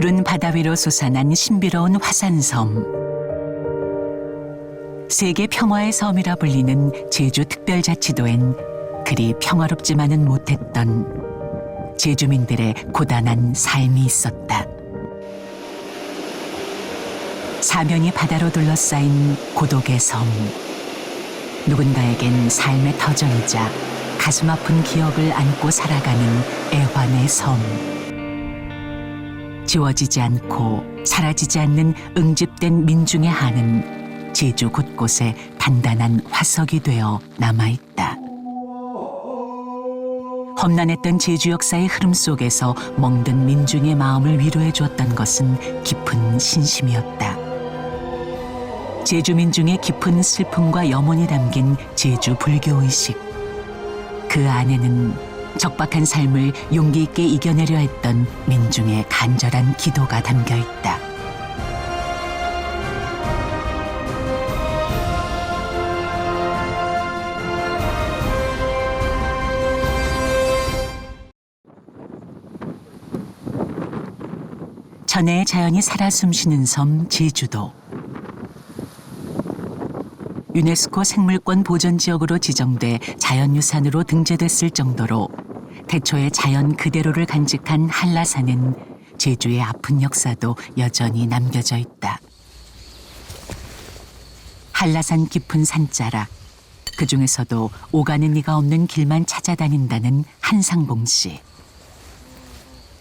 푸른 바다 위로 솟아난 신비로운 화산섬. 세계 평화의 섬이라 불리는 제주 특별자치도엔 그리 평화롭지만은 못했던 제주민들의 고단한 삶이 있었다. 사면이 바다로 둘러싸인 고독의 섬. 누군가에겐 삶의 터전이자 가슴 아픈 기억을 안고 살아가는 애환의 섬. 지워지지 않고 사라지지 않는 응집된 민중의 한은 제주 곳곳에 단단한 화석이 되어 남아있다. 험난했던 제주 역사의 흐름 속에서 멍든 민중의 마음을 위로해 주었던 것은 깊은 신심이었다. 제주 민중의 깊은 슬픔과 염원이 담긴 제주 불교의식. 그 안에는 적박한 삶을 용기 있게 이겨내려 했던 민중의 간절한 기도가 담겨 있다. 천혜의 자연이 살아 숨쉬는 섬 제주도. 유네스코 생물권 보전지역으로 지정돼 자연유산으로 등재됐을 정도로 태초의 자연 그대로를 간직한 한라산은 제주의 아픈 역사도 여전히 남겨져 있다. 한라산 깊은 산자락, 그 중에서도 오가는 이가 없는 길만 찾아다닌다는 한상봉 씨.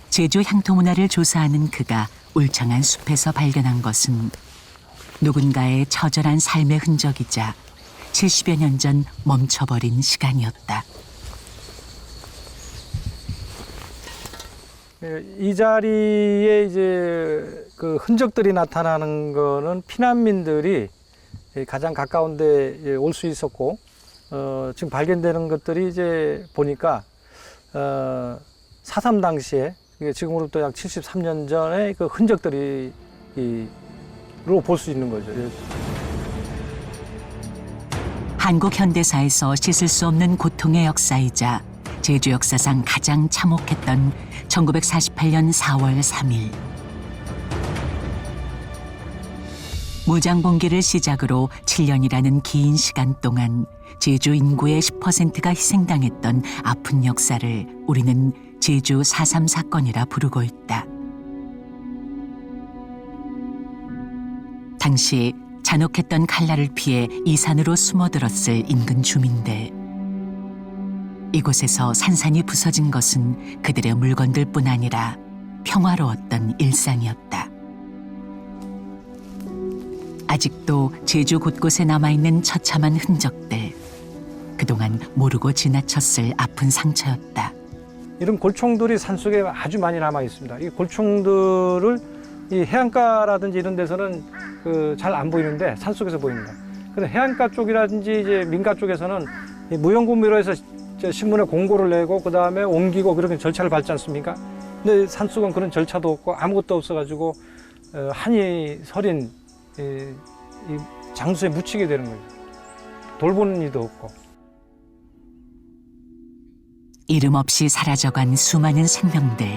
제주 향토 문화를 조사하는 그가 울창한 숲에서 발견한 것은 누군가의 처절한 삶의 흔적이자 70여 년 전 멈춰버린 시간이었다. 이 자리에 이제 그 흔적들이 나타나는 거는 피난민들이 가장 가까운 데 올 수 있었고, 지금 발견되는 것들이 이제 보니까 4.3 당시에 지금으로부터 약 73년 전의 그 흔적들이 로 볼 수 있는 거죠. 한국 현대사에서 씻을 수 없는 고통의 역사이자 제주 역사상 가장 참혹했던 1948년 4월 3일. 무장봉기를 시작으로 7년이라는 긴 시간 동안 제주 인구의 10%가 희생당했던 아픈 역사를 우리는 제주 4.3 사건이라 부르고 있다. 당시 잔혹했던 칼날을 피해 이 산으로 숨어들었을 인근 주민들. 이곳에서 산산이 부서진 것은 그들의 물건들뿐 아니라 평화로웠던 일상이었다. 아직도 제주 곳곳에 남아있는 처참한 흔적들. 그동안 모르고 지나쳤을 아픈 상처였다. 이런 골총들이 산속에 아주 많이 남아 있습니다. 이 골총들을 이 해안가라든지 이런 데서는 잘 안 보이는데 산속에서 보입니다. 근데 해안가 쪽이라든지 이제 민가 쪽에서는 이 무용군미로에서 신문에 공고를 내고 그 다음에 옮기고 그렇게 절차를 밟지 않습니까? 근데 산속은 그런 절차도 없고 아무것도 없어가지고 한이 서린 이 장소에 묻히게 되는 거죠. 돌보는 이도 없고. 이름 없이 사라져간 수많은 생명들.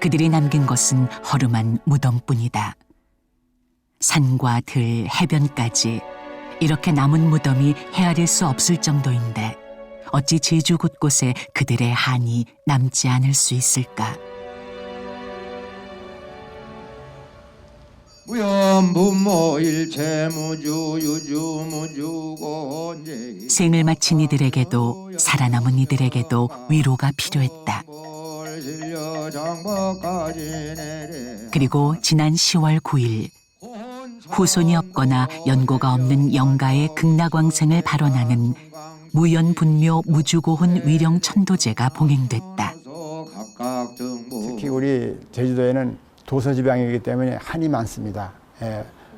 그들이 남긴 것은 허름한 무덤뿐이다. 산과 들, 해변까지 이렇게 남은 무덤이 헤아릴 수 없을 정도인데 어찌 제주 곳곳에 그들의 한이 남지 않을 수 있을까? 생을 마친 이들에게도 살아남은 이들에게도 위로가 필요했다. 그리고 지난 10월 9일 후손이 없거나 연고가 없는 영가의 극락왕생을 발언하는 무연분묘 무주고훈 위령천도제가 봉행됐다. 특히 우리 제주도에는 도서지방이기 때문에 한이 많습니다.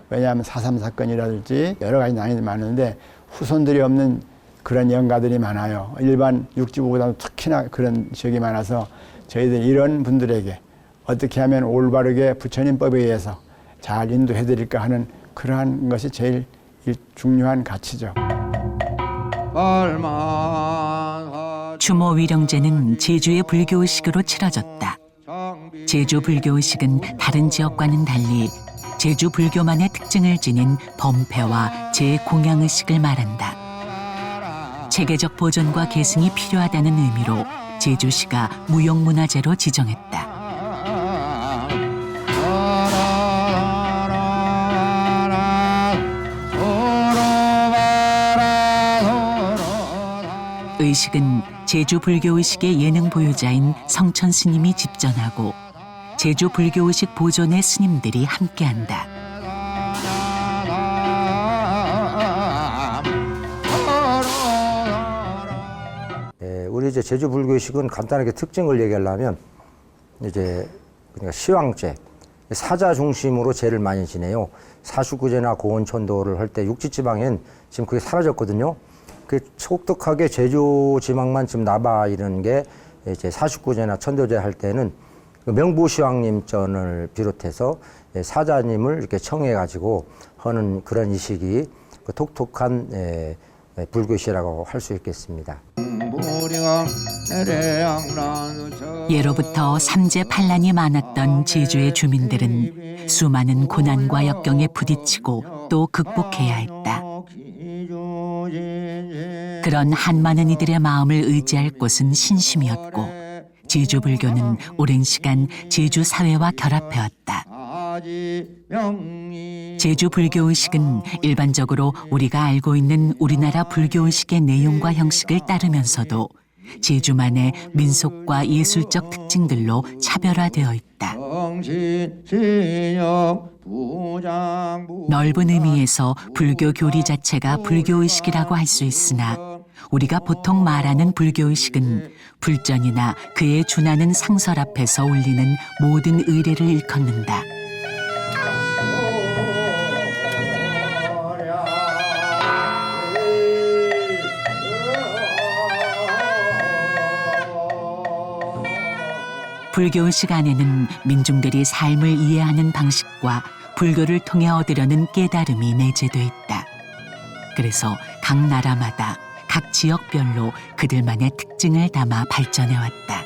왜냐하면 4.3 사건이라든지 여러 가지 난이도 많은데 후손들이 없는 그런 영가들이 많아요. 일반 육지구보다도 특히나 그런 지역이 많아서 저희들이 이런 분들에게 어떻게 하면 올바르게 부처님법에 의해서 잘 인도해드릴까 하는 그러한 것이 제일 중요한 가치죠. 추모 위령제는 제주의 불교의식으로 치러졌다. 제주 불교의식은 다른 지역과는 달리 제주 불교만의 특징을 지닌 범패와 제공양의식을 말한다. 체계적 보존과 계승이 필요하다는 의미로 제주시가 무형문화재로 지정했다. 의식은 제주 불교의식의 예능 보유자인 성천 스님이 집전하고 제주 불교의식 보존의 스님들이 함께한다. 우리 이제 제주 불교의식은 간단하게 특징을 얘기하려면 이제 그러니까 시황제, 사자 중심으로 제를 많이 지내요. 사슈구제나 고온천도를 할 때 육지지방엔 지금 그게 사라졌거든요. 그 독특하게 제주 지방만 지금 남아 있는 게 이제 사슈구제나 천도제 할 때는 그 명부시황님전을 비롯해서 사자님을 이렇게 청해 가지고 하는 그런 의식이 그 독특한 불교시라고 할 수 있겠습니다. 예로부터 삼재팔란이 많았던 제주의 주민들은 수많은 고난과 역경에 부딪히고 또 극복해야 했다. 그런 한많은 이들의 마음을 의지할 곳은 신심이었고 제주 불교는 오랜 시간 제주 사회와 결합해왔다. 제주 불교의식은 일반적으로 우리가 알고 있는 우리나라 불교의식의 내용과 형식을 따르면서도 제주만의 민속과 예술적 특징들로 차별화되어 있다. 넓은 의미에서 불교 교리 자체가 불교의식이라고 할 수 있으나 우리가 보통 말하는 불교의식은 불전이나 그에 준하는 상설 앞에서 올리는 모든 의례를 일컫는다. 불교의식 안에는 민중들이 삶을 이해하는 방식과 불교를 통해 얻으려는 깨달음이 내재돼 있다. 그래서 각 나라마다 각 지역별로 그들만의 특징을 담아 발전해왔다.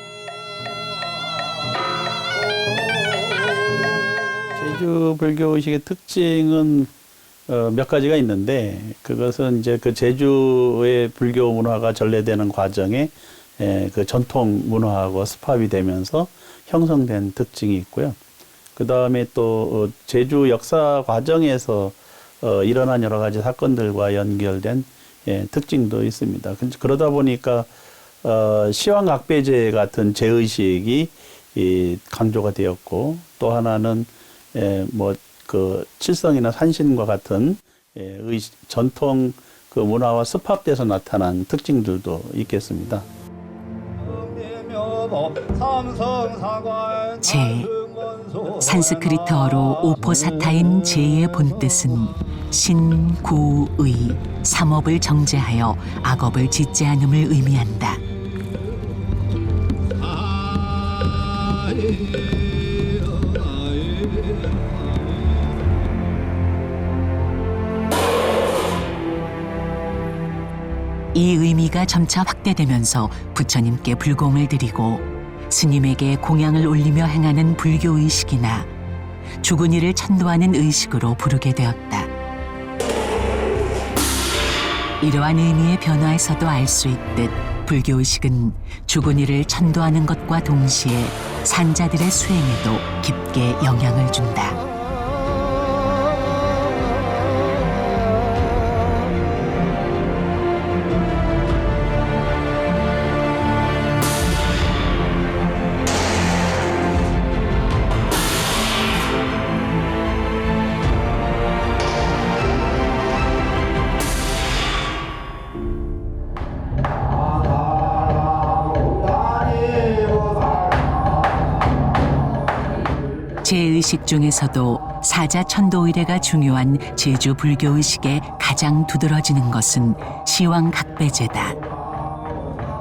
제주 불교의식의 특징은 몇 가지가 있는데 그것은 이제 그 제주의 불교 문화가 전래되는 과정에 그 전통 문화하고 습합이 되면서 형성된 특징이 있고요. 그 다음에 또 제주 역사 과정에서 일어난 여러 가지 사건들과 연결된 특징도 있습니다. 그러다 보니까 시황각배제 같은 제의식이 강조가 되었고 또 하나는 뭐 그 칠성이나 산신과 같은 전통 그 문화와 습합돼서 나타난 특징들도 있겠습니다. 제, 산스크리트어로 오포사타인 제의 본뜻은 신구의, 삼업을 정제하여 악업을 짓지 않음을 의미한다. 이 의미가 점차 확대되면서 부처님께 불공을 드리고 스님에게 공양을 올리며 행하는 불교의식이나 죽은 이를 천도하는 의식으로 부르게 되었다. 이러한 의미의 변화에서도 알 수 있듯 불교의식은 죽은 이를 천도하는 것과 동시에 산자들의 수행에도 깊게 영향을 준다. 제의식 중에서도 사자천도의례가 중요한 제주 불교의식에 가장 두드러지는 것은 시황각배제다.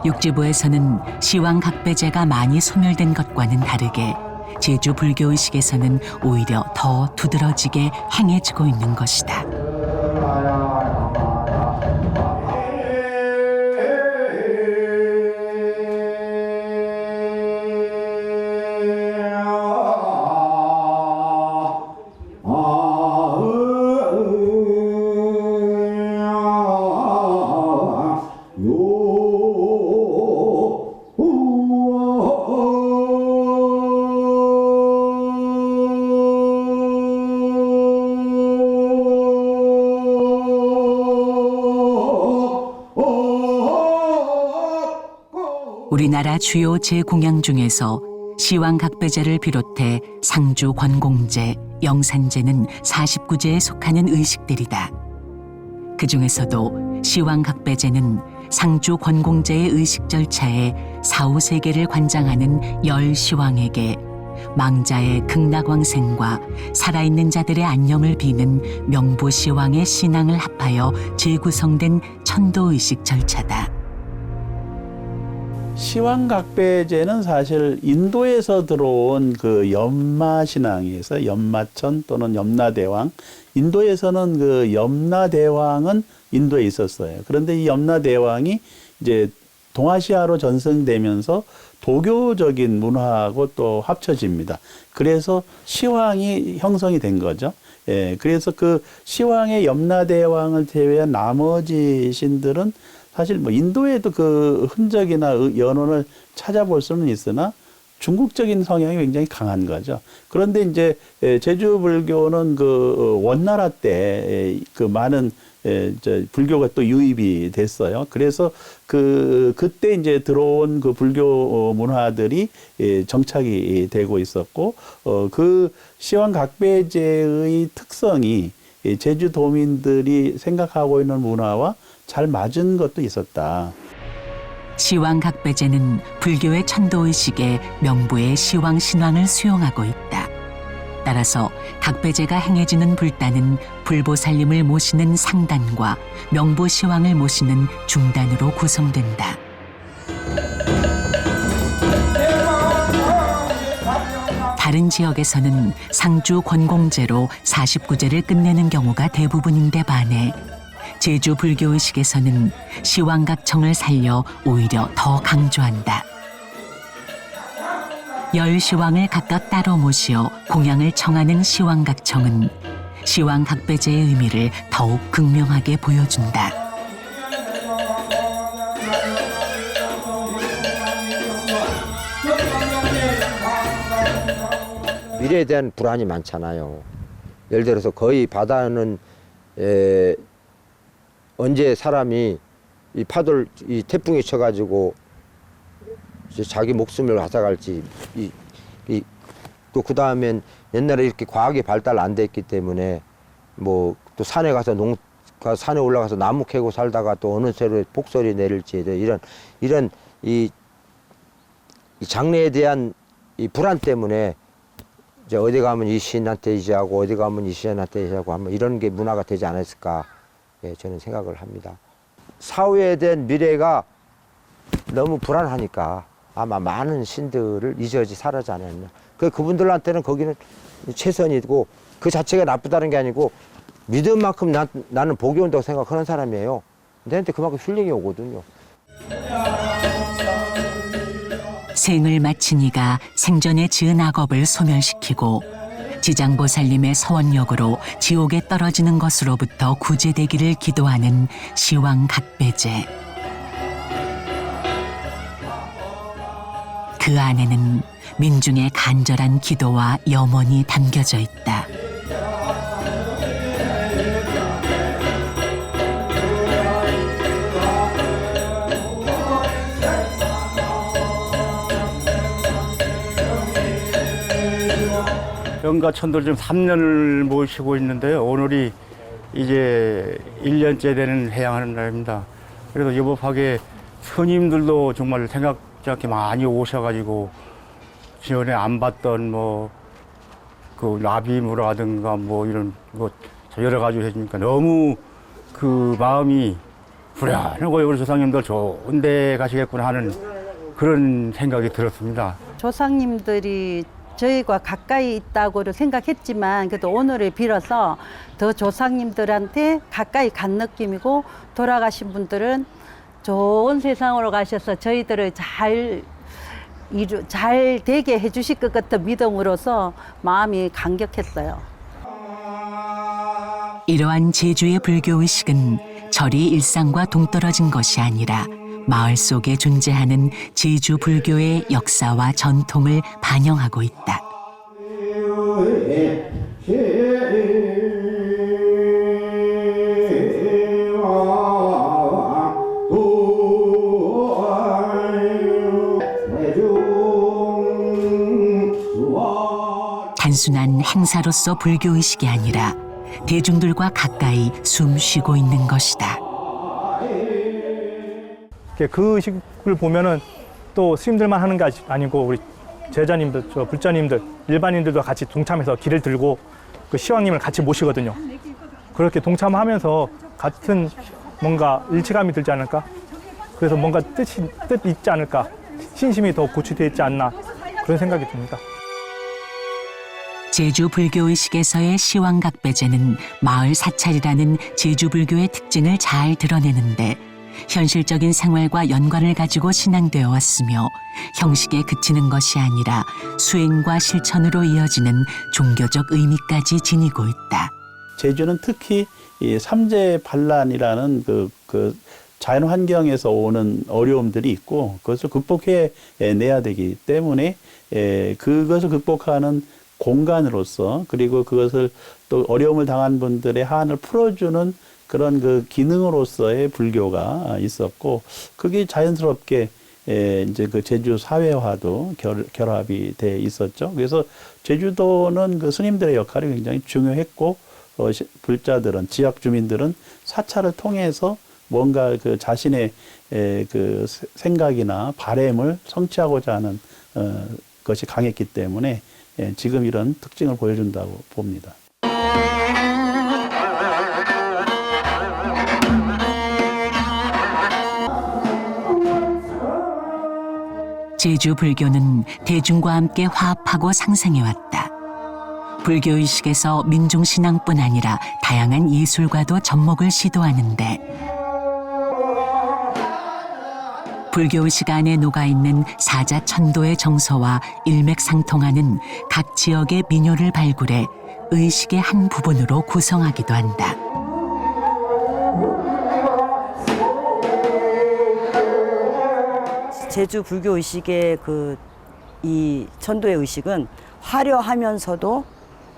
육지부에서는 시황각배제가 많이 소멸된 것과는 다르게 제주 불교의식에서는 오히려 더 두드러지게 행해지고 있는 것이다. 우리나라 주요 제공양 중에서 시황각배제를 비롯해 상주 권공제, 영산제는 49제에 속하는 의식들이다. 그 중에서도 시황각배제는 상주 권공제의 의식 절차에 사후세계를 관장하는 열 시황에게 망자의 극락왕생과 살아있는 자들의 안녕을 비는 명보시황의 신앙을 합하여 재구성된 천도의식 절차다. 시황각배제는 사실 인도에서 들어온 그 염마신앙에서 염마천 또는 염라대왕, 인도에서는 그 염라대왕은 인도에 있었어요. 그런데 이 염라대왕이 이제 동아시아로 전승되면서 도교적인 문화하고 또 합쳐집니다. 그래서 시황이 형성이 된 거죠. 예, 그래서 그 시황의 염라대왕을 제외한 나머지 신들은 사실 뭐 인도에도 그 흔적이나 연원을 찾아볼 수는 있으나 중국적인 성향이 굉장히 강한 거죠. 그런데 이제 제주 불교는 그 원나라 때 그 많은 불교가 또 유입이 됐어요. 그래서 그때 이제 들어온 그 불교 문화들이 정착이 되고 있었고, 그 시황각배제의 특성이 제주도민들이 생각하고 있는 문화와 잘 맞은 것도 있었다. 시황각배제는 불교의 천도의식에 명부의 시황신왕을 수용하고 있다. 따라서 각배제가 행해지는 불단은 불보살님을 모시는 상단과 명보시황을 모시는 중단으로 구성된다. 다른 지역에서는 상주 권공제로 49제를 끝내는 경우가 대부분인데 반해 제주 불교의식에서는 시황각청을 살려 오히려 더 강조한다. 열 시황을 각각 따로 모시어 공양을 청하는 시황각청은 시황각배제의 의미를 더욱 극명하게 보여준다. 미래에 대한 불안이 많잖아요. 예를 들어서 거의 바다는 언제 사람이 이 파도를 이 태풍이 쳐가지고 이제 자기 목숨을 앗아갈지 또 그 다음엔 옛날에 이렇게 과학이 발달 안 됐기 때문에 뭐 또 산에 가서 산에 올라가서 나무 캐고 살다가 또 어느 새로 폭설이 내릴지 이런 이 장래에 대한 이 불안 때문에 이제 어디 가면 이 시인한테 의지하고 어디 가면 이 시인한테 의지하고 하면 이런 게 문화가 되지 않았을까. 예, 저는 생각을 합니다. 사후에 대한 미래가 너무 불안하니까 아마 많은 신들을 잊어지 사라지 않았나. 그분들한테는 거기는 최선이고 그 자체가 나쁘다는 게 아니고 믿은 만큼 나는 복이 온다고 생각하는 사람이에요. 근데 그만큼 힐링이 오거든요. 생을 마친 이가 생전에 지은 악업을 소멸시키고 지장보살님의 서원력으로 지옥에 떨어지는 것으로부터 구제되기를 기도하는 시황각배제. 그 안에는 민중의 간절한 기도와 염원이 담겨져 있다. 영가천도를 지금 3년을 모시고 있는데요. 오늘이 이제 1년째 되는 해양하는 날입니다. 그래서 여법하게 스님들도 정말 생각지 않게 많이 오셔가지고 전에 안 봤던 그 나비무라든가 이런 것 여러 가지 해주니까 너무 그 마음이 불안하고 우리 조상님들 좋은 데 가시겠구나 하는 그런 생각이 들었습니다. 조상님들이 저희가 가까이 있다고 생각했지만 그래도 오늘을 빌어서 더 조상님들한테 가까이 간 느낌이고 돌아가신 분들은 좋은 세상으로 가셔서 저희들을 잘 되게 해주실 것 같은 믿음으로서 마음이 감격했어요. 이러한 제주의 불교의식은 절이 일상과 동떨어진 것이 아니라 마을 속에 존재하는 제주 불교의 역사와 전통을 반영하고 있다. 단순한 행사로서 불교의식이 아니라 대중들과 가까이 숨 쉬고 있는 것이다. 그 의식을 보면은 또 스님들만 하는 게 아니고 우리 제자님들, 저 불자님들, 일반인들도 같이 동참해서 길을 들고 그 시황님을 같이 모시거든요. 그렇게 동참하면서 같은 뭔가 일체감이 들지 않을까? 그래서 뭔가 뜻 있지 않을까? 신심이 더 고취되어 있지 않나? 그런 생각이 듭니다. 제주 불교의식에서의 시황각배제는 마을 사찰이라는 제주 불교의 특징을 잘 드러내는데 현실적인 생활과 연관을 가지고 신앙되어 왔으며 형식에 그치는 것이 아니라 수행과 실천으로 이어지는 종교적 의미까지 지니고 있다. 제주는 특히 이 삼재 반란이라는 그 자연 환경에서 오는 어려움들이 있고 그것을 극복해 내야 되기 때문에 그것을 극복하는 공간으로서 그리고 그것을 또 어려움을 당한 분들의 한을 풀어주는 그런 그 기능으로서의 불교가 있었고 그게 자연스럽게 이제 그 제주 사회화도 결합이 돼 있었죠. 그래서 제주도는 그 스님들의 역할이 굉장히 중요했고 불자들은 지역 주민들은 사찰을 통해서 뭔가 그 자신의 그 생각이나 바램을 성취하고자 하는 것이 강했기 때문에 지금 이런 특징을 보여준다고 봅니다. 제주 불교는 대중과 함께 화합하고 상생해왔다. 불교의식에서 민중신앙뿐 아니라 다양한 예술과도 접목을 시도하는데 불교의식 안에 녹아있는 사자천도의 정서와 일맥상통하는 각 지역의 민요를 발굴해 의식의 한 부분으로 구성하기도 한다. 제주 불교 의식의 이 천도의 의식은 화려하면서도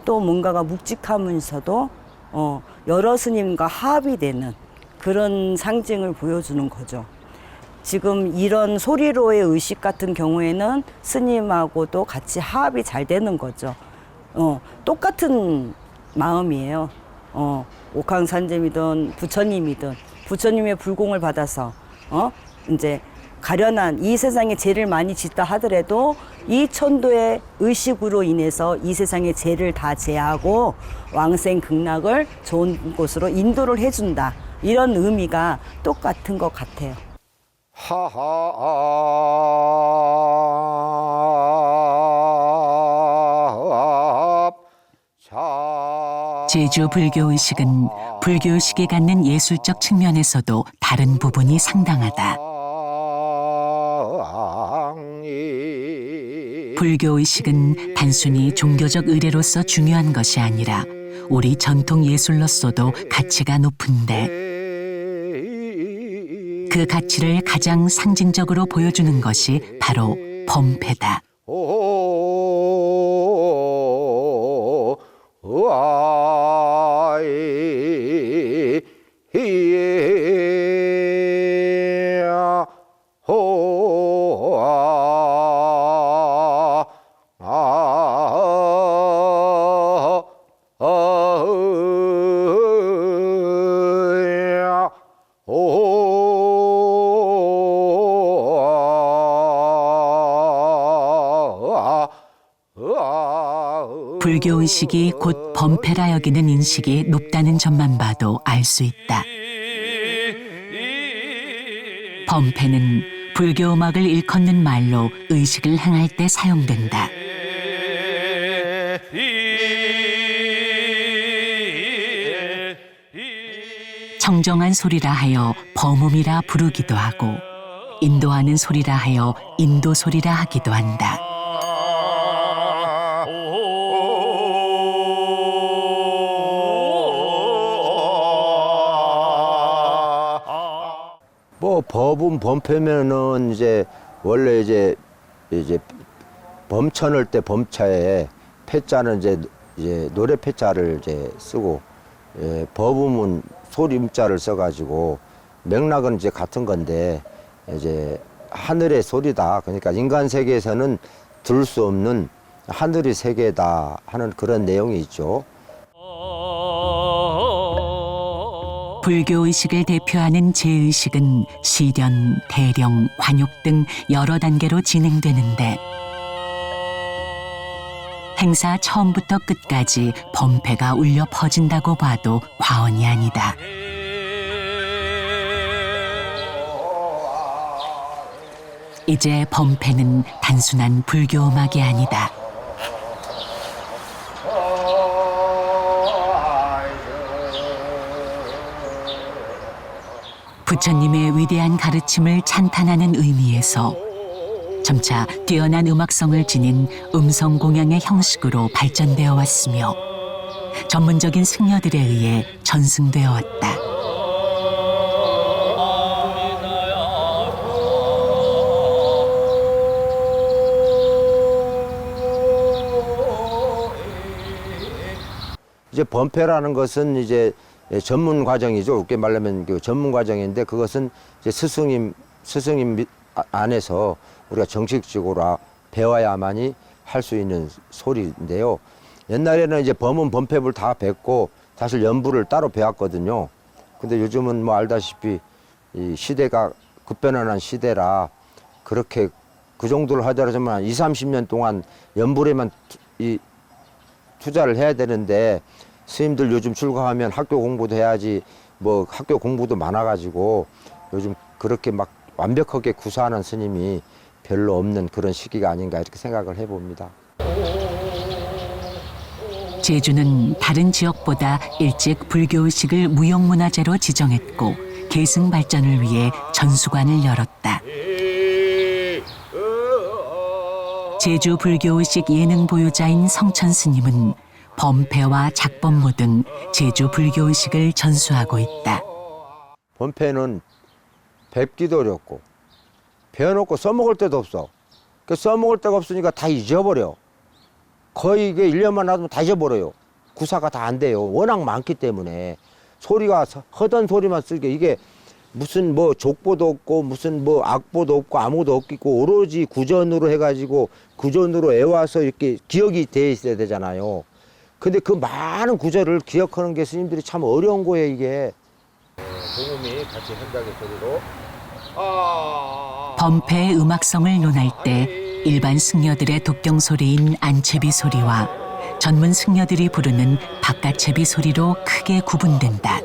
또 뭔가가 묵직하면서도 여러 스님과 합이 되는 그런 상징을 보여주는 거죠. 지금 이런 소리로의 의식 같은 경우에는 스님하고도 같이 합이 잘 되는 거죠. 똑같은 마음이에요. 옥황산zem이든 부처님이든 부처님의 불공을 받아서 이제 가련한 이 세상에 죄를 많이 짓다 하더라도 이 천도의 의식으로 인해서 이 세상의 죄를 다 제하고 왕생 극락을 좋은 곳으로 인도를 해준다. 이런 의미가 똑같은 것 같아요. 제주 불교의식은 불교의식이 갖는 예술적 측면에서도 다른 부분이 상당하다. 불교의식은 단순히 종교적 의례로서 중요한 것이 아니라 우리 전통 예술로서도 가치가 높은데 그 가치를 가장 상징적으로 보여주는 것이 바로 범패다. 불교의식이 곧 범패라 여기는 인식이 높다는 점만 봐도 알 수 있다. 범패는 불교 음악을 일컫는 말로 의식을 행할 때 사용된다. 청정한 소리라 하여 범음이라 부르기도 하고 인도하는 소리라 하여 인도 소리라 하기도 한다. 뭐 법은 범패면은 이제 원래 이제 범천을 때 범차에 패자는 이제 노래 패자를 이제 쓰고 법음은 소리음자를 써가지고 맥락은 이제 같은 건데 이제 하늘의 소리다. 그러니까 인간 세계에서는 들을 수 없는 하늘이 세 개다 하는 그런 내용이 있죠. 불교 의식을 대표하는 제의식은 시련, 대령, 관욕 등 여러 단계로 진행되는데 행사 처음부터 끝까지 범패가 울려 퍼진다고 봐도 과언이 아니다. 이제 범패는 단순한 불교 음악이 아니다. 부처님의 위대한 가르침을 찬탄하는 의미에서 점차 뛰어난 음악성을 지닌 음성 공양의 형식으로 발전되어 왔으며 전문적인 승려들에 의해 전승되어 왔다. 이제 범패라는 것은 이제 전문 과정이죠. 쉽게 말하면 그 전문 과정인데 그것은 이제 스승님 안에서 우리가 정식적으로 배워야만이 할 수 있는 소리인데요. 옛날에는 이제 범은 범패를 다 뱉고 사실 연부를 따로 배웠거든요. 근데 요즘은 뭐 알다시피 이 시대가 급변하는 시대라 그렇게 그 정도를 하더라도 20, 30년 동안 연불에만 투자를 해야 되는데 스님들 요즘 출가하면 학교 공부도 해야지 뭐 학교 공부도 많아가지고 요즘 그렇게 막 완벽하게 구사하는 스님이 별로 없는 그런 시기가 아닌가 이렇게 생각을 해봅니다. 제주는 다른 지역보다 일찍 불교의식을 무형문화재로 지정했고 계승 발전을 위해 전수관을 열었다. 제주 불교의식 예능 보유자인 성천 스님은 범패와 작법무 등 제주 불교의식을 전수하고 있다. 범패는 뵙기도 어렵고 배워놓고 써먹을 데도 없어. 그 써먹을 데가 없으니까 다 잊어버려. 거의 이게 1년만 놔두면 다 잊어버려요. 구사가 다 안 돼요. 워낙 많기 때문에 소리가 허던 소리만 쓰게 이게 무슨 뭐 족보도 없고 무슨 뭐 악보도 없고 아무도 없고 오로지 구전으로 해가지고 구전으로 애와서 이렇게 기억이 돼 있어야 되잖아요. 근데 그 많은 구절을 기억하는 게 스님들이 참 어려운 거예요, 이게. 동음이 같이 현장의 소리로. 범패의 음악성을 논할 때 일반 승려들의 독경 소리인 안채비 소리와 전문 승려들이 부르는 바깥채비 소리로 크게 구분된다.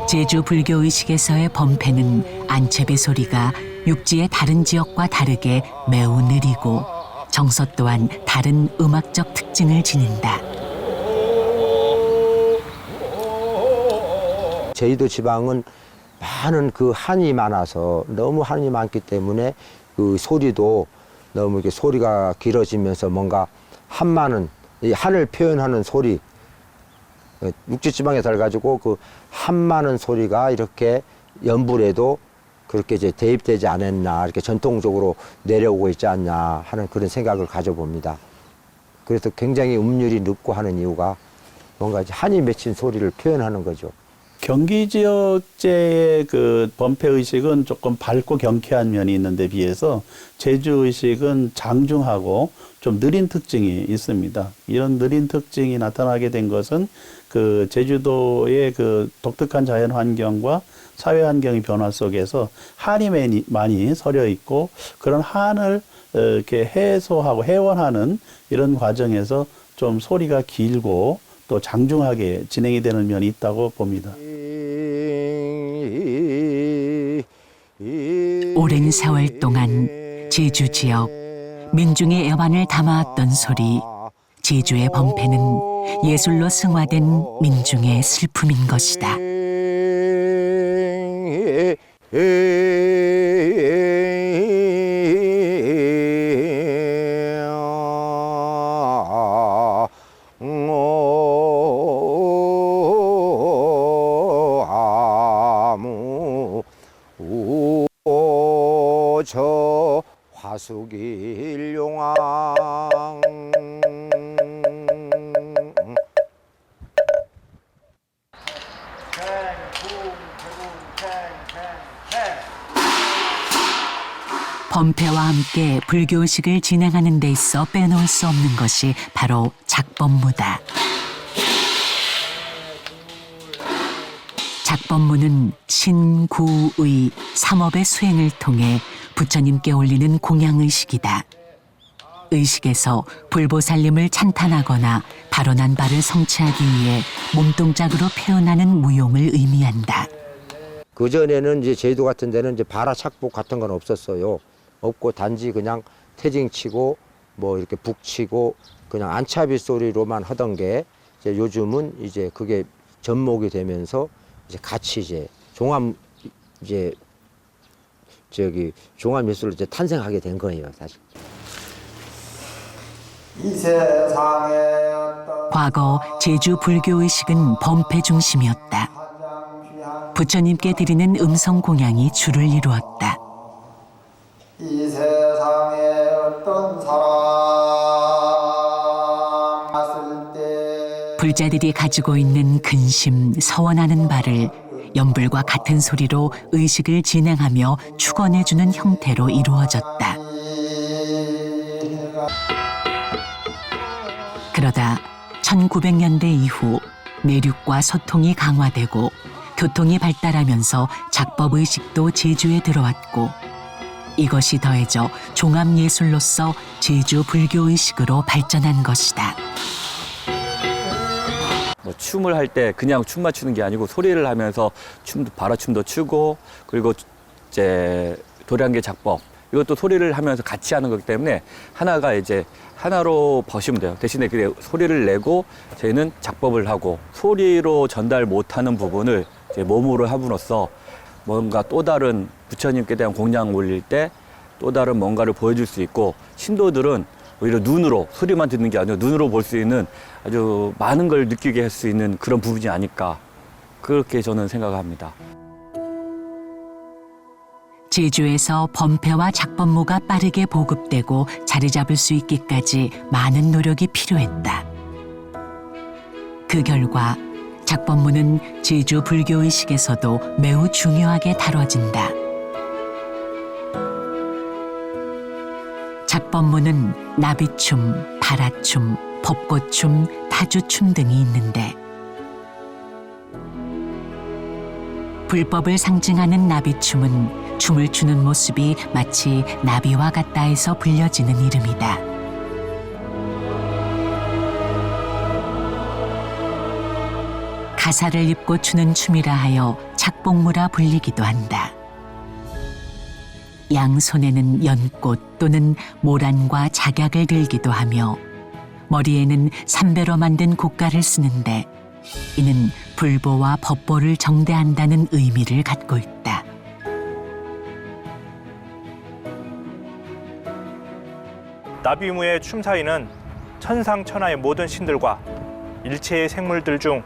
제주 불교의식에서의 범패는 안채비 소리가 육지의 다른 지역과 다르게 매우 느리고 정서 또한 다른 음악적 특징을 지닌다. 제주도 지방은 많은 그 한이 많아서 너무 한이 많기 때문에 그 소리도 너무 이렇게 소리가 길어지면서 뭔가 한많은 이 한을 표현하는 소리 육지 지방에 살가지고 그 한많은 소리가 이렇게 연불에도 그렇게 이제 대입되지 않았나 이렇게 전통적으로 내려오고 있지 않냐 하는 그런 생각을 가져봅니다. 그래서 굉장히 음률이 높고 하는 이유가 뭔가 이제 한이 맺힌 소리를 표현하는 거죠. 경기 지역제의 그 범패 의식은 조금 밝고 경쾌한 면이 있는데 비해서 제주 의식은 장중하고 좀 느린 특징이 있습니다. 이런 느린 특징이 나타나게 된 것은 그 제주도의 그 독특한 자연 환경과 사회 환경의 변화 속에서 한이 많이 서려 있고 그런 한을 이렇게 해소하고 해원하는 이런 과정에서 좀 소리가 길고 또 장중하게 진행이 되는 면이 있다고 봅니다. 오랜 세월 동안 제주 지역 민중의 애환을 담아왔던 소리, 제주의 범패는 예술로 승화된 민중의 슬픔인 것이다. 저 화수길용왕 범패와 함께 불교의식을 진행하는 데 있어 빼놓을 수 없는 것이 바로 작법무다. 작법무는 신, 구, 의, 삼업의 수행을 통해 부처님께 올리는 공양의식이다. 의식에서 불보살님을 찬탄하거나 발언한 바를 성취하기 위해 몸동작으로 표현하는 무용을 의미한다. 그전에는 이제 제주도 같은 데는 이제 바라 착복 같은 건 없었어요. 없고 단지 그냥 태징 치고 뭐 이렇게 북 치고 그냥 안차비 소리로만 하던 게 이제 요즘은 이제 그게 접목이 되면서 이제 같이 이제 종합 예술로 이제 탄생하게 된 거예요, 사실. 과거 제주 불교의식은 범패 중심이었다. 부처님께 드리는 음성 공양이 주를 이루었다. 이 세상에 어떤 사람 왔을 때 불자들이 가지고 있는 근심, 서원하는 바를 연불과 같은 소리로 의식을 진행하며 축원해주는 형태로 이루어졌다. 그러다 1900년대 이후 내륙과 소통이 강화되고 교통이 발달하면서 작법의식도 제주에 들어왔고 이것이 더해져 종합예술로서 제주 불교의식으로 발전한 것이다. 뭐 춤을 할 때 그냥 춤 맞추는 게 아니고 소리를 하면서 바라춤도 추고 그리고 이제 도량계 작법 이것도 소리를 하면서 같이 하는 거기 때문에 하나가 이제 하나로 보시면 돼요. 대신에 그 소리를 내고 저희는 작법을 하고 소리로 전달 못하는 부분을 이제 몸으로 함으로써 뭔가 또 다른 부처님께 대한 공양을 올릴 때 또 다른 뭔가를 보여줄 수 있고 신도들은 오히려 눈으로 소리만 듣는 게 아니라 눈으로 볼 수 있는 아주 많은 걸 느끼게 할 수 있는 그런 부분이 아닐까 그렇게 저는 생각합니다. 제주에서 범패와 작법무가 빠르게 보급되고 자리 잡을 수 있기까지 많은 노력이 필요했다. 그 결과 작법무는 제주 불교의식에서도 매우 중요하게 다뤄진다. 작법무는 나비춤, 바라춤, 벚꽃춤, 타주춤 등이 있는데 불법을 상징하는 나비춤은 춤을 추는 모습이 마치 나비와 같다 해서 불려지는 이름이다. 가사를 입고 추는 춤이라 하여 작복무라 불리기도 한다. 양손에는 연꽃 또는 모란과 작약을 들기도 하며 머리에는 삼배로 만든 곡가를 쓰는데 이는 불보와 법보를 정대한다는 의미를 갖고 있다. 나비무의 춤 사이는 천상천하의 모든 신들과 일체의 생물들 중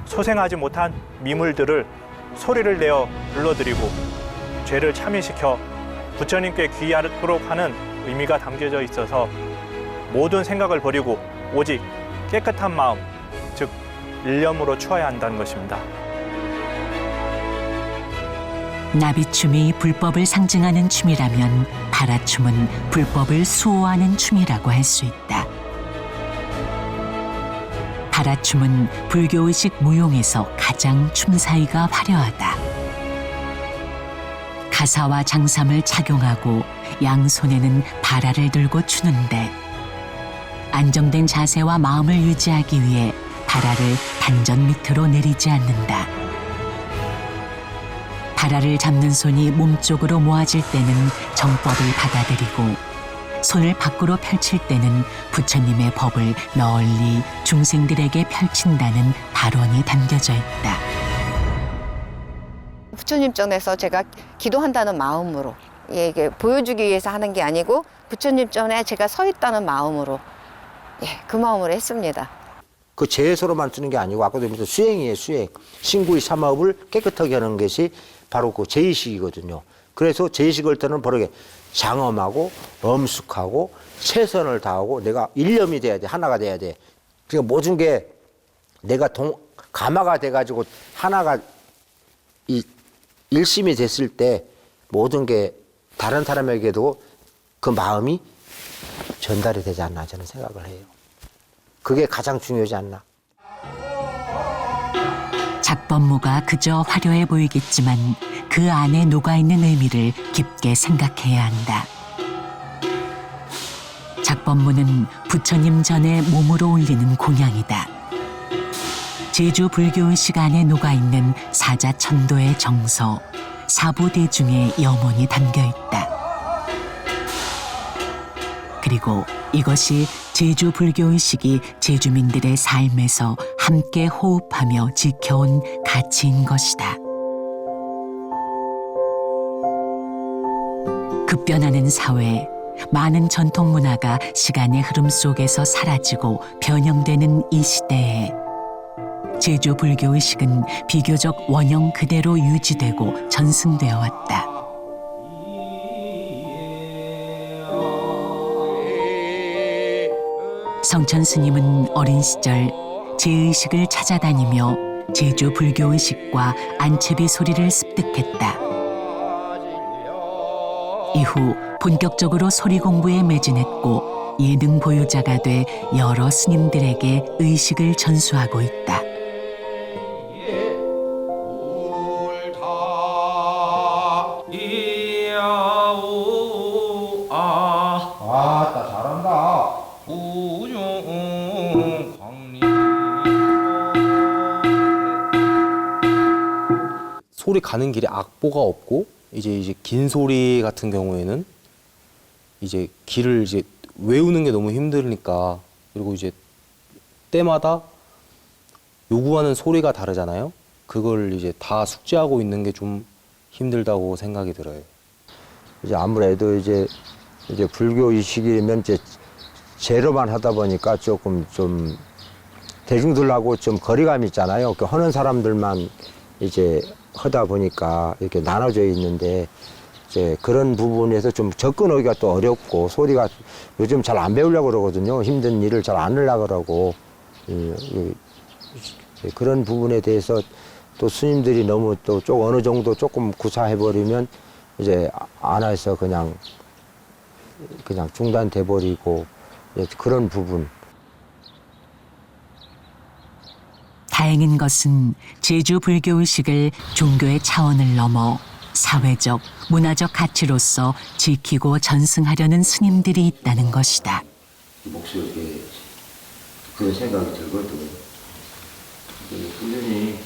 소생하지 못한 미물들을 소리를 내어 불러드리고 죄를 참여시켜 부처님께 귀하도록 하는 의미가 담겨져 있어서 모든 생각을 버리고 오직 깨끗한 마음, 즉 일념으로 추어야 한다는 것입니다. 나비춤이 불법을 상징하는 춤이라면 바라춤은 불법을 수호하는 춤이라고 할 수 있다. 바라춤은 불교의식 무용에서 가장 춤사위가 화려하다. 가사와 장삼을 착용하고 양손에는 바라를 들고 추는데 안정된 자세와 마음을 유지하기 위해 바라를 단전 밑으로 내리지 않는다. 바라를 잡는 손이 몸쪽으로 모아질 때는 정법을 받아들이고 손을 밖으로 펼칠 때는 부처님의 법을 널리 중생들에게 펼친다는 발언이 담겨져 있다. 부처님 전에서 제가 기도한다는 마음으로 이게 보여주기 위해서 하는 게 아니고 부처님 전에 제가 서 있다는 마음으로 그 마음으로 했습니다. 그 제소로만 쓰는 게 아니고 아까도 말했던 수행이에요, 수행. 신구의 삼업을 깨끗하게 하는 것이 바로 그 제의식이거든요. 그래서 제의식을 때는 바로 장엄하고 엄숙하고 최선을 다하고 내가 일념이 돼야 돼, 하나가 돼야 돼. 그러니까 모든 게 내가 가마가 돼가지고 하나가 일심이 됐을 때 모든 게 다른 사람에게도 그 마음이 전달이 되지 않나 저는 생각을 해요. 그게 가장 중요하지 않나. 작법무가 그저 화려해 보이겠지만 그 안에 녹아있는 의미를 깊게 생각해야 한다. 작법무는 부처님 전에 몸으로 올리는 공양이다. 제주 불교의식 안에 녹아있는 사자천도의 정서, 사부대중의 염원이 담겨있다. 그리고 이것이 제주 불교의식이 제주민들의 삶에서 함께 호흡하며 지켜온 가치인 것이다. 급변하는 사회, 많은 전통 문화가 시간의 흐름 속에서 사라지고 변형되는 이 시대에 제주 불교의식은 비교적 원형 그대로 유지되고 전승되어 왔다. 성천 스님은 어린 시절 제의식을 찾아다니며 제주 불교의식과 안채비 소리를 습득했다. 이후 본격적으로 소리 공부에 매진했고 예능 보유자가 돼 여러 스님들에게 의식을 전수하고 있다. 아따 잘한다. 소리 가는 길에 악보가 없고 이제 긴 소리 같은 경우에는 이제 길을 이제 외우는 게 너무 힘드니까, 그리고 이제 때마다 요구하는 소리가 다르잖아요. 그걸 이제 다 숙지하고 있는 게 좀 힘들다고 생각이 들어요. 이제 아무래도 이제 불교 의식이면 이제 제로만 하다 보니까 조금 좀 대중들하고 좀 거리감이 있잖아요. 그 하는 사람들만 이제 하다 보니까 이렇게 나눠져 있는데 이제 그런 부분에서 좀 접근하기가 또 어렵고, 소리가 요즘 잘 안 배우려고 그러거든요. 힘든 일을 잘 안 하려고 그러고, 그런 부분에 대해서 또 스님들이 너무 또 어느 정도 조금 구사해버리면 이제 안 해서 그냥 중단돼 버리고, 그런 부분. 다행인 것은 제주 불교의식을 종교의 차원을 넘어 사회적, 문화적 가치로서 지키고 전승하려는 스님들이 있다는 것이다. 목소리에 그런 생각이 들거든. 꾸준히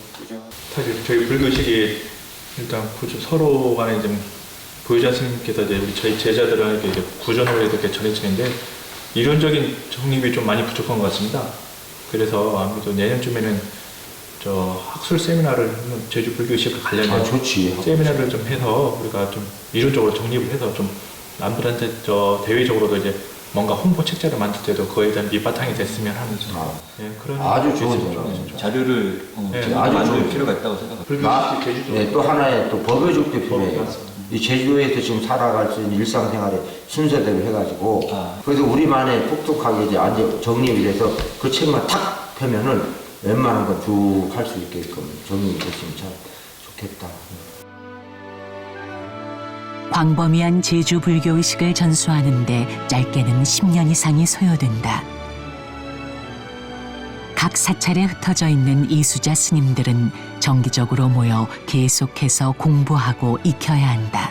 사실 저희 불교의식이 일단 서로 간에 좀 보유자 스님께서 이제 우리 저희 제자들에게 이제 구전을 이렇게 전해지는데 이론적인 정립이 좀 많이 부족한 것 같습니다. 그래서 아무래도 내년쯤에는 저 학술 세미나를 제주 불교의식과 관련된 세미나를 좀 해서 우리가 좀 이론적으로 정립을 해서 좀 남들한테 저 대외적으로도 이제 뭔가 홍보 책자를 만들 때도 그에 대한 밑바탕이 됐으면 하는 그런 아주 좋은 자료를 아주 만들 필요가 있다고 생각합니다. 불교의식 제주도 또 하나의 또 법의죽도 필요해요. 이 제주도에서 지금 살아갈 수 있는 일상생활의 순서대로 해가지고 그래서 우리만의 똑똑하게 이제 완전 정립이 돼서 그 책만 탁 펴면은 웬만한 건 쭉 할 수 있게끔 정립이 됐으면 참 좋겠다. 광범위한 제주 불교의식을 전수하는데 짧게는 10년 이상이 소요된다. 각 사찰에 흩어져 있는 이수자 스님들은 정기적으로 모여 계속해서 공부하고 익혀야 한다.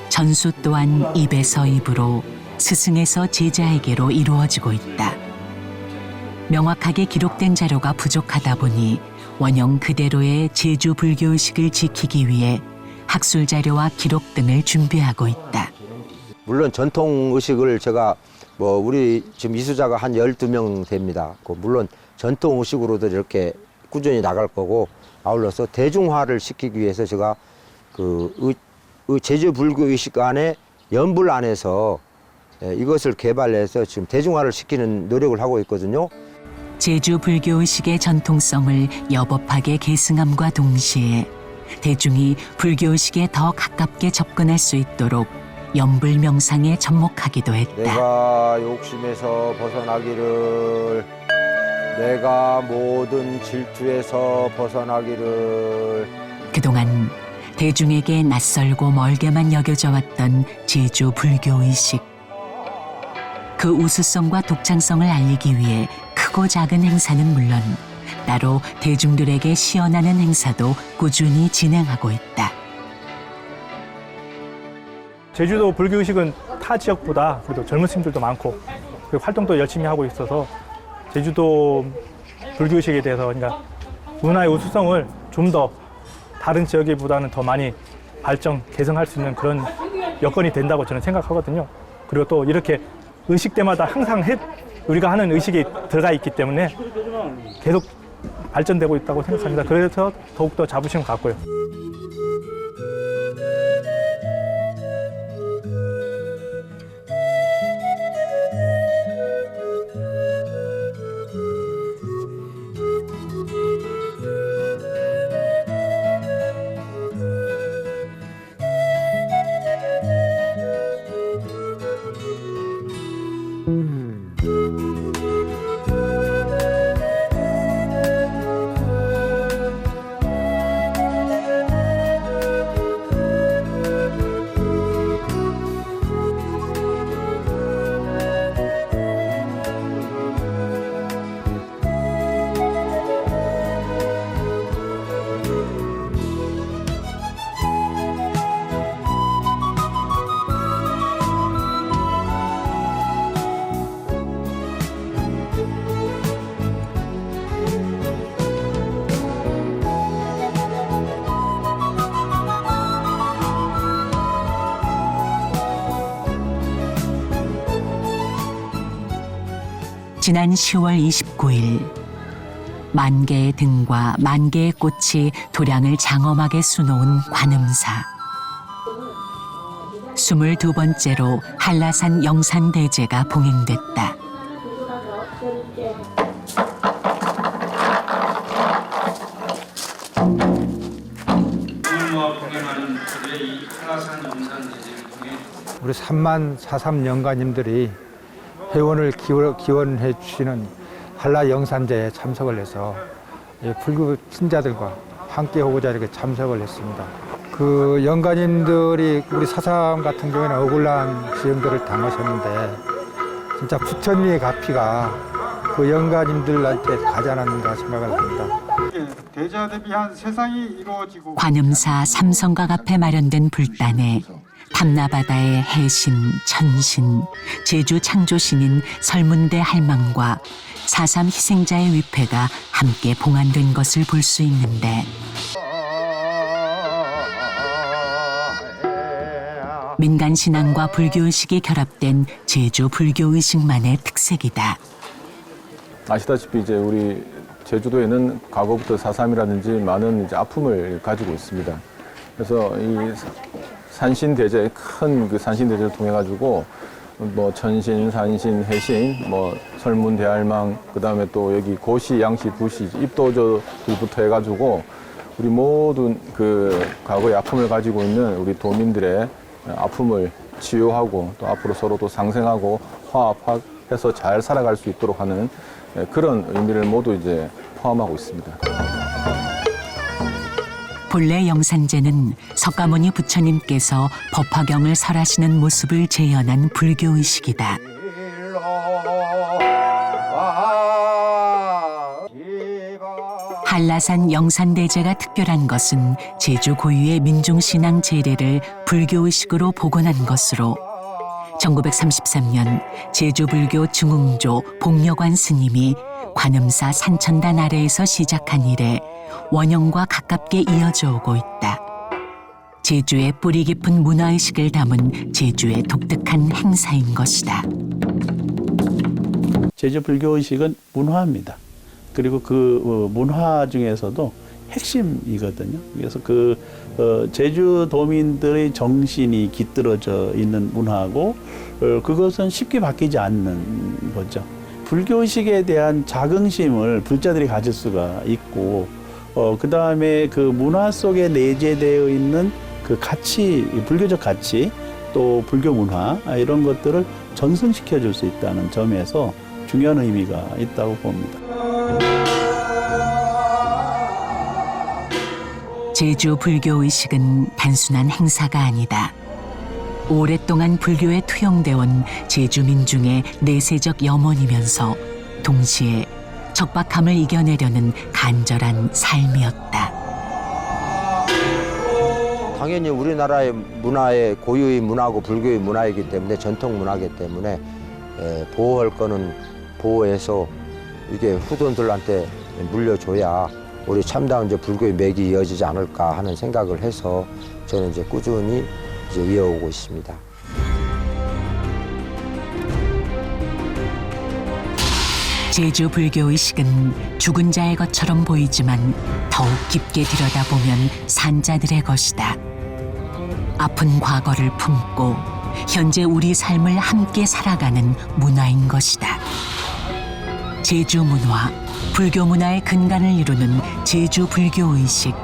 전수 또한 입에서 입으로, 스승에서 제자에게로 이루어지고 있다. 명확하게 기록된 자료가 부족하다 보니 원형 그대로의 제주 불교의식을 지키기 위해 학술 자료와 기록 등을 준비하고 있다. 물론 전통 의식을 제가 우리 지금 이수자가 한 12명 됩니다. 물론 전통 의식으로도 이렇게 꾸준히 나갈 거고, 아울러서 대중화를 시키기 위해서 제가 제주 불교 의식 안에 연불 안에서 이것을 개발해서 지금 대중화를 시키는 노력을 하고 있거든요. 제주 불교의식의 전통성을 여법하게 계승함과 동시에 대중이 불교의식에 더 가깝게 접근할 수 있도록 연불 명상에 접목하기도 했다. 내가 욕심에서 벗어나기를 내가 모든 질투에서 벗어나기를. 그동안 대중에게 낯설고 멀게만 여겨져 왔던 제주 불교의식. 그 우수성과 독창성을 알리기 위해 크고 작은 행사는 물론 따로 대중들에게 시연하는 행사도 꾸준히 진행하고 있다. 제주도 불교의식은 타 지역보다 그래도 젊은 스님들도 많고 그리고 활동도 열심히 하고 있어서 제주도 불교의식에 대해서 그러니까 문화의 우수성을 좀 더 다른 지역보다는 더 많이 발전, 개성할 수 있는 그런 여건이 된다고 저는 생각하거든요. 그리고 또 이렇게 의식 때마다 항상 우리가 하는 의식이 들어가 있기 때문에 계속 발전되고 있다고 생각합니다. 그래서 더욱더 자부심을 갖고요. 지난 10월 29일 만 개의 등과 만 개의 꽃이 도량을 장엄하게 수놓은 관음사. 22번째로 한라산 영산대제가 봉행됐다. 우리 3만 4삼 영가님들이 회원을 기원해 주시는 한라 영산제에 참석을 해서 불교 신자들과 함께 오고자 이렇게 참석을 했습니다. 그 영가님들이 우리 사삼 같은 경우에는 억울한 지형들을 당하셨는데 진짜 부처님의 가피가 그 영가님들한테 가지 않았는가 생각을 합니다. 대자에 비한 세상이 이루어지고 관음사 삼성각 앞에 마련된 불단에 탐나바다의 해신, 천신, 제주 창조신인 설문대 할망과 4.3 희생자의 위패가 함께 봉안된 것을 볼 수 있는데 민간신앙과 불교의식이 결합된 제주 불교의식만의 특색이다. 아시다시피 이제 우리 제주도에는 과거부터 4.3이라든지 많은 이제 아픔을 가지고 있습니다. 그래서 이 산신대제, 큰 그 산신대제를 통해 가지고 뭐 천신, 산신, 해신, 뭐 설문, 대할망, 그 다음에 또 여기 고시, 양시, 부시, 입도저들부터 해가지고 우리 모든 그 과거의 아픔을 가지고 있는 우리 도민들의 아픔을 치유하고 또 앞으로 서로 또 상생하고 화합해서 잘 살아갈 수 있도록 하는 그런 의미를 모두 이제 포함하고 있습니다. 본래 영산제는 석가모니 부처님께서 법화경을 설하시는 모습을 재현한 불교의식이다. 한라산 영산대제가 특별한 것은 제주 고유의 민중신앙 제례를 불교의식으로 복원한 것으로 1933년 제주불교 중흥조 복려관 스님이 관음사 산천단 아래에서 시작한 이래 원형과 가깝게 이어져 오고 있다. 제주의 뿌리 깊은 문화의식을 담은 제주의 독특한 행사인 것이다. 제주 불교의식은 문화입니다. 그리고 그 문화 중에서도 핵심이거든요. 그래서 제주도민들의 정신이 깃들어져 있는 문화고 그것은 쉽게 바뀌지 않는 거죠. 불교의식에 대한 자긍심을 불자들이 가질 수가 있고 그 다음에 그 문화 속에 내재되어 있는 그 가치, 불교적 가치 또 불교 문화 이런 것들을 전승시켜 줄 수 있다는 점에서 중요한 의미가 있다고 봅니다. 제주 불교 의식은 단순한 행사가 아니다. 오랫동안 불교에 투영되어 온 제주 민중의 내세적 염원이면서 동시에 적박함을 이겨내려는 간절한 삶이었다. 당연히 우리나라의 문화의 고유의 문화고 불교의 문화이기 때문에 전통 문화이기 때문에 보호할 거는 보호해서 이게 후손들한테 물려줘야 우리 참다운 이제 불교의 맥이 이어지지 않을까 하는 생각을 해서 저는 이제 꾸준히 이제 이어오고 있습니다. 제주 불교 의식은 죽은 자의 것처럼 보이지만 더욱 깊게 들여다보면 산자들의 것이다. 아픈 과거를 품고 현재 우리 삶을 함께 살아가는 문화인 것이다. 제주 문화, 불교 문화의 근간을 이루는 제주 불교 의식.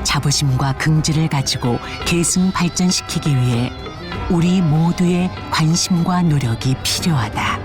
자부심과 긍지를 가지고 계승 발전시키기 위해 우리 모두의 관심과 노력이 필요하다.